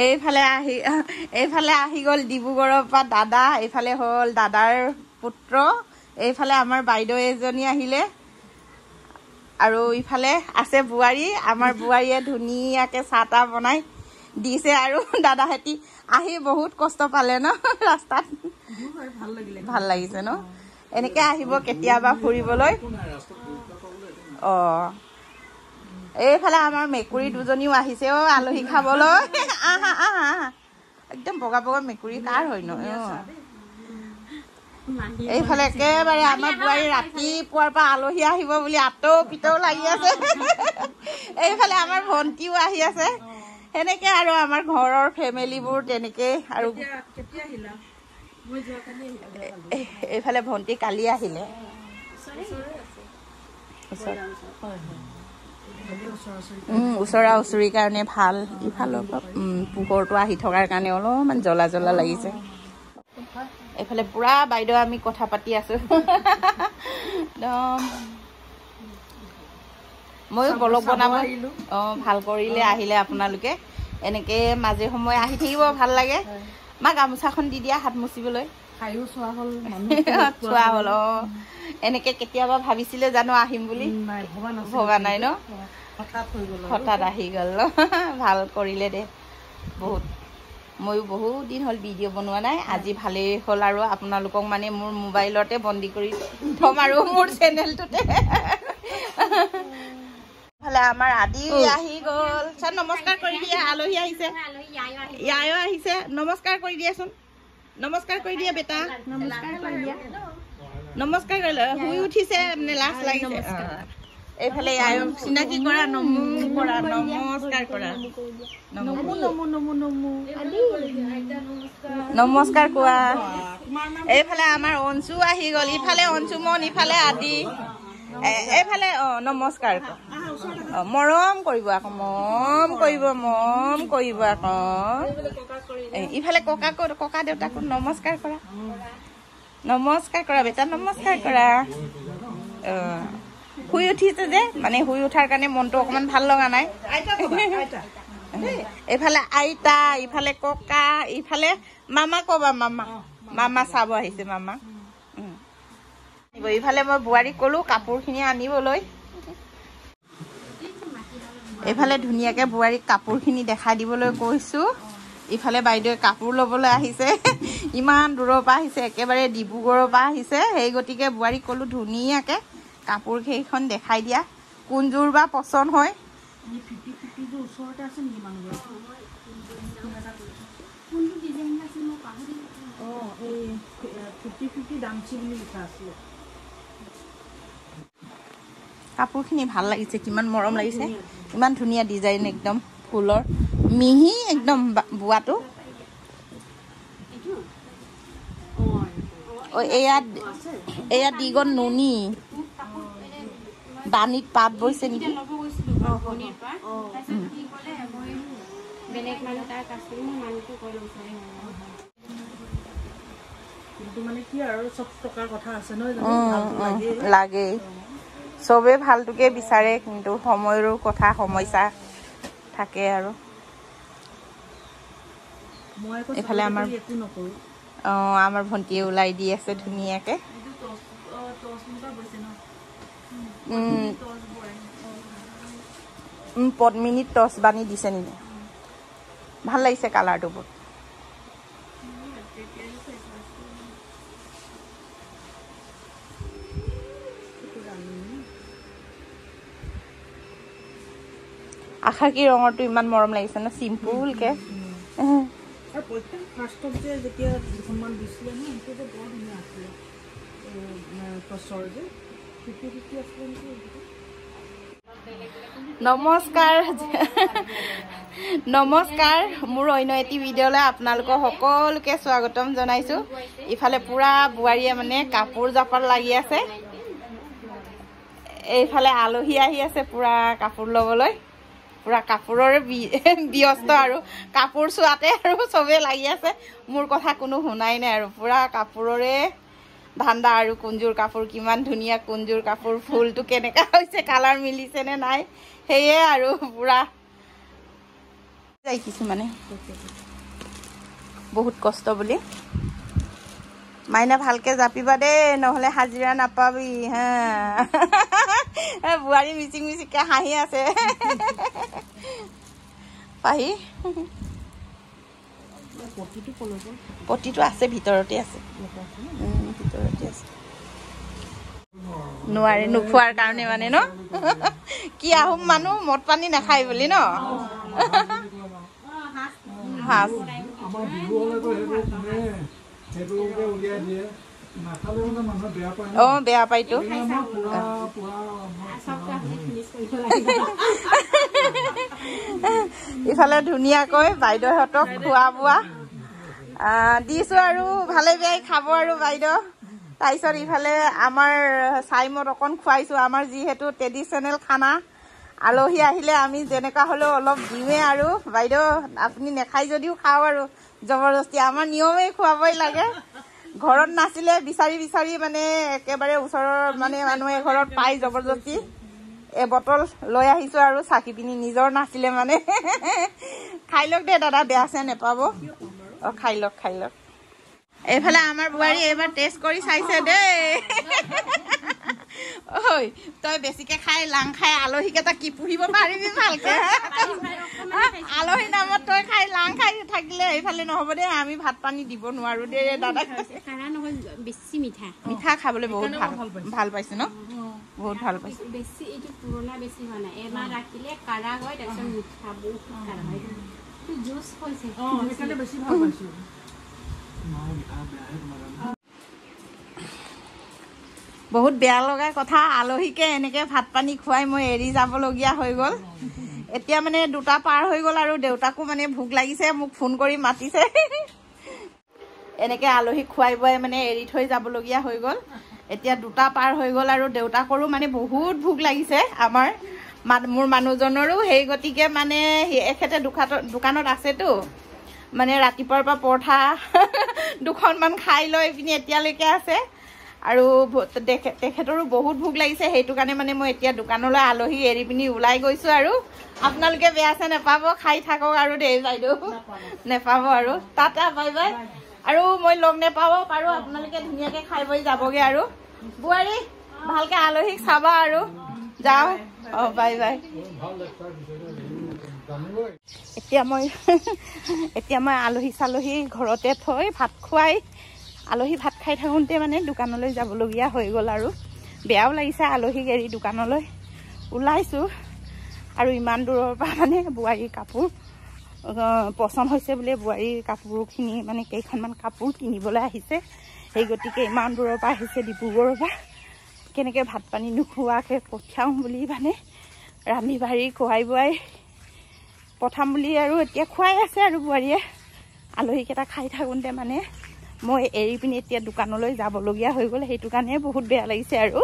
এইফালে আহি গ'ল ডিব্ৰুগড়ৰ পৰা দাদা, এইফালে হ'ল দাদাৰ পুত্ৰ, এইফালে আমাৰ বাইদেউ এজনী আহিলে, আৰু ইফালে আছে বোৱাৰী। আমাৰ বোৱাৰীয়ে ধুনীয়াকৈ চাহ তাহ বনাই দিছে, আৰু দাদাহেঁতি আহি বহুত কষ্ট পালে ন ৰাস্তাত। ভাল লাগিছে ন? এনেকৈ আহিব কেতিয়াবা ফুৰিবলৈ। অঁ, এইফালে আমাৰ মেকুৰী দুজনীও আহিছে আলহী খাবলৈ। আহা আহা আহা, একদম বগা বগা মেকুৰী কাৰ হয় ন? এইফালে একেবাৰে আমাৰ বোৱাৰী ৰাতিপুৱাৰ পৰা আলহী আহিব বুলি আঁতৌ পিতৌ লাগি আছে। এইফালে আমাৰ ভণ্টিও আহি আছে। সেনেকে আৰু আমাৰ ঘৰৰ ফেমিলিবোৰ তেনেকে। আৰু এইফালে ভণ্টি কালি আহিলে। ওচৰা ওচৰিৰ কাৰণে ভাল। ইফালৰ পৰা পোহৰটো আহি থকাৰ কাৰণে অলপমান জ্বলা জ্বলা লাগিছে। এইফালে পুৰা বাইদেউ আমি কথা পাতি আছো। একদম ময়ো ব্লগ বনাব। অঁ, ভাল কৰিলে আহিলে আপোনালোকে। এনেকে মাজে সময়ে আহি থাকিব, ভাল লাগে। মা গামোচাখন দি দিয়া হাত মুচিবলৈ। চোৱা হ'ল। অঁ, এনেকে কেতিয়াবা ভাবিছিলে জানো আহিম বুলি? ভবা নাই ন? হঠাৎ আহি গ'ল ন? ভাল কৰিলে দে। ময়ো বহুত দিন হ'ল ভিডিঅ' বনোৱা নাই। আজি ভালেই হ'ল, আৰু আপোনালোকক মানে মোৰ মোবাইলতে বন্দী কৰি থ'ম আৰু মোৰ চেনেলটোতে। ফালে আমাৰ আদি আহি গ'ল। চাৰ নমস্কাৰ কৰি দিয়া, আলহী আহিছে। ইয়ায়ো আহিছে, নমস্কাৰ কৰি দিয়াচোন। নমস্কাৰ কৰি দিয়া বেটা, নমস্কাৰ কৰি দিয়া। নমস্কাৰ কৰিলে শুই উঠিছে, মানে লাজ লাগিছে। এইফালে ইয়ায়ো চিনাকি কৰা, নমস্কাৰ কৰা। নমস্কাৰ কোৱা। এইফালে আমাৰ অঞ্চু আহি গ'ল। ইফালে অঞ্চুমন, ইফালে আদি। এইফালে নমস্কাৰ মৰম কৰিব আকৌ, মৰম কৰিব আকৌ। ইফালে ককা দেউতাকো নমস্কাৰ কৰা। নমস্কাৰ কৰা বেটা, নমস্কাৰ কৰা। শুই উঠিছে যে, মানে শুই উঠাৰ কাৰণে মনটো অকমান ভাল লগা নাই। এইফালে আইতা, ইফালে ককা, ইফালে মামা কবা, মামা চাব আহিছে মামা। ইফালে মই বোৱাৰীক ক'লো কাপোৰখিনি আনিবলৈ। এইফালে ধুনীয়াকৈ বোৱাৰীক কাপোৰখিনি দেখাই দিবলৈ কৈছোঁ। ইফালে বাইদেৱে কাপোৰ ল'বলৈ আহিছে। ইমান দূৰৰ পৰা আহিছে, একেবাৰে ডিব্ৰুগড়ৰ পৰা আহিছে। সেই গতিকে বোৱাৰীক ক'লো ধুনীয়াকৈ কাপোৰ কেইখন দেখাই দিয়া, কোনযোৰ বা পচন্দ হয়। কাপোৰখিনি ভাল লাগিছে, কিমান মৰম লাগিছে, ইমান ধুনীয়া ডিজাইন, একদম ফুলৰ মিহি একদম বোৱাটো। এয়া দিগন নুনি বানীত পাত বৈছে নেকি? লাগে, চবে ভালটোকে বিচাৰে, কিন্তু সময়ৰো কথা, সমস্যা থাকে আৰু। এইফালে আমাৰ ভণ্টিয়ে ওলাই দি আছে ধুনীয়াকে। পদ্মিনীত টচ বানি দিছে নেকি? ভাল লাগিছে কালাৰটো বহুত। আশাকী ৰঙৰটো ইমান মৰম লাগিছে ন, চিম্পুলকে। নমস্কাৰ, নমস্কাৰ। মোৰ অন্য এটি ভিডিঅ'লৈ আপোনালোকক সকলোকে স্বাগতম জনাইছোঁ। ইফালে পুৰা বোৱাৰীয়ে মানে কাপোৰ জাপাত লাগি আছে। এইফালে আলহী আহি আছে পুৰা কাপোৰ ল'বলৈ, পুৰা কাপোৰৰে ব্যস্ত, আৰু কাপোৰ চোৱাতে আৰু চবেই লাগি আছে। মোৰ কথা কোনো শুনাই নাই, আৰু পুৰা কাপোৰৰে ধান্দা। আৰু কোনযোৰ কাপোৰ কিমান ধুনীয়া, কোনযোৰ কাপোৰ ফুলটো কেনেকা হৈছে, কালাৰ মিলিছে নে নাই, সেয়ে আৰু পুৰা কিছুমানে বহুত কষ্ট বুলি মাইনা ভালকে জাপিবা দেই নহলে হাজিৰা নাপাবি হা বুঢ়াৰী মিচিং মিচিংকে হাঁহি আছে পাহি পতিটো আছে ভিতৰতে আছে নোৱাৰে নোখোৱাৰ কাৰণে মানে ন কি আহোম মানুহ মদ পানী নাখায় বুলি ন হাঁচ বেয়া পাইতো ইফালে ধুনীয়াকৈ বাইদেউহঁতক খোৱা বোৱা দিছো আৰু ভালে বেয়াই খাব আৰু বাইদেউ তাৰপিছত ইফালে আমাৰ চাইমত অকণ খুৱাইছো আমাৰ যিহেতু ট্ৰেডিশ্যনেল খানা আলহী আহিলে আমি যেনেকুৱা হ'লেও অলপ দিওঁৱে আৰু বাইদেউ আপুনি নেখাই যদিও খাওঁ আৰু জবৰদস্তি আমাৰ নিয়মেই খুৱাবই লাগে ঘৰত নাছিলে বিচাৰি বিচাৰি মানে একেবাৰে ওচৰৰ মানে মানুহ এঘৰত পাই জবৰদস্তি বটল লৈ আহিছো আৰু চাকি পিনি নিজৰ নাছিলে মানে খাই লওক দে দাদা বেয়া চেয়া নেপাব খাই লওক এইফালে আমাৰ বোৱাৰী এইবাৰ টেষ্ট কৰি চাইছে দেই ঐ তই বেছিকে খাই লাং খাই আলহীকেইটা কি পুহিব পাৰিবি ভালকে আলহী নামত তই খাই লাং খাই থাকিলে এইফালে নহব দে আমি ভাত পানী দিব নোৱাৰো দে দাদা বেছি মিঠা খাবলৈ বহুত ভাল পাইছে ন বহুত ভাল পাইছে বেছি এইটো পুৰণা বেছি হোৱা নাই এমাহ ৰাখিলে কাৰা হয় তাৰপিছত মিঠা বহুত কাৰা হয় জুচ হৈছে সেইকাৰণে বেছি ভাল পাইছো বহুত বেয়া লগা কথা আলহীকে এনেকে ভাত পানী খুৱাই মই এৰি যাবলগীয়া হৈ গ'ল এতিয়া মানে 2টা পাৰ হৈ গ'ল আৰু দেউতাকো মানে ভোক লাগিছে মোক ফোন কৰি মাতিছে এনেকে আলহী খুৱাই বুৱাই মানে এৰি থৈ যাবলগীয়া হৈ গ'ল এতিয়া 2টা পাৰ হৈ গ'ল আৰু দেউতাকৰো মানে বহুত ভোক লাগিছে আমাৰ মোৰ মানুহজনৰো সেই গতিকে মানে এখেতে দোকানত আছেতো মানে ৰাতিপুৱাৰ পৰা পৰঠা 2খনমান খাই লৈ পিনি এতিয়ালৈকে আছে আৰু তেখেতৰো বহুত ভোক লাগিছে সেইটো কাৰণে মানে মই এতিয়া দোকানলৈ আলহী এৰি পিনি ওলাই গৈছো আৰু আপোনালোকে বেয়া চে নেপাব খাই থাকক আৰু দেই বাইদেউ নেপাব আৰু টাটা বাই বাই আৰু মই লগ নেপাব পাৰো আপোনালোকে ধুনীয়াকে খাই বৈ যাবগে আৰু বুৱাৰী ভালকে আলহীক চাবা আৰু যাও বাই বাই এতিয়া মই আলহী চালহী ঘৰতে থৈ ভাত খুৱাই আলহী ভাত খাই থাকোঁতে মানে দোকানলৈ যাবলগীয়া হৈ গ'ল আৰু বেয়াও লাগিছে আলহীক এৰি দোকানলৈ ওলাইছোঁ আৰু ইমান দূৰৰ পৰা মানে বোৱাৰীৰ কাপোৰ পচন্দ হৈছে বোলে বোৱাৰীৰ কাপোৰখিনি মানে কেইখনমান কাপোৰ কিনিবলৈ আহিছে সেই গতিকে ইমান দূৰৰ পৰা আহিছে ডিব্ৰুগড়ৰ পৰা কেনেকৈ ভাত পানী নোখোৱাকৈ পঠিয়াওঁ বুলি মানে ৰান্ধি বাঢ়ি খুৱাই বুৱাই পঠাম বুলি আৰু এতিয়া খুৱাই আছে আৰু বোৱাৰীয়ে আলহীকেইটা খাই থাকোঁতে মানে মই এৰি পিনি এতিয়া দোকানলৈ যাবলগীয়া হৈ গ'ল সেইটো কাৰণে বহুত বেয়া লাগিছে আৰু